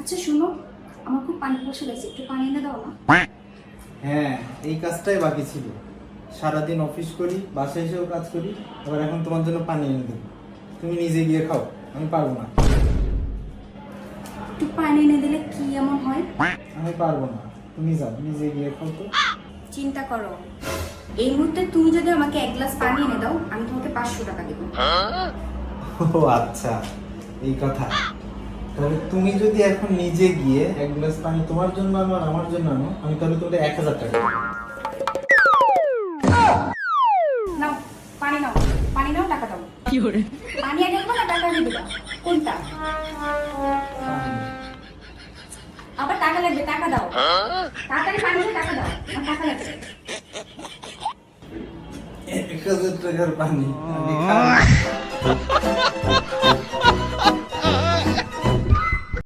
আচ্ছা শোনো, আমার খুব পানি পিপাসা লাগছে, একটু পানি এনে দাও না। হ্যাঁ, এই কাজটাই বাকি ছিল। সারাদিন অফিস করি, বাসায় এসেও কাজ করি, আবার এখন তোমার জন্য পানি এনে দেবো। তুমি নিজে গিয়ে খাও, আমি পারবো না। একটু পানি এনে দিলে কি এমন হয়? আমি পারবো না, তুমি যাও, নিজে গিয়ে খাও তো। চিন্তা করো, এই মুহূর্তে তুমি যদি আমাকে এক গ্লাস পানি এনে দাও, আমি তোমাকে 500 টাকা দেবো। ও আচ্ছা, এই কথা। তাহলে তুমি যদি এখন নিজে গিয়ে এক গ্লাস পানি তোমার জন্য আনো আর আমার জন্য আনো, আমি তাহলে তোমাদের 1000 টাকা দেবো। নাও পানি নাও, পানি নাও, টাকা দাও। পানি আগে দেবো না টাকা আগে দিবা? কোনটা? আবার টাকা লাগবে, টাকা দাও। তাড়াতাড়ি পানি দিয়ে টাকা দাও, আমার টাকা লাগবে। 1000 টাকার পানি আমি খাবো না।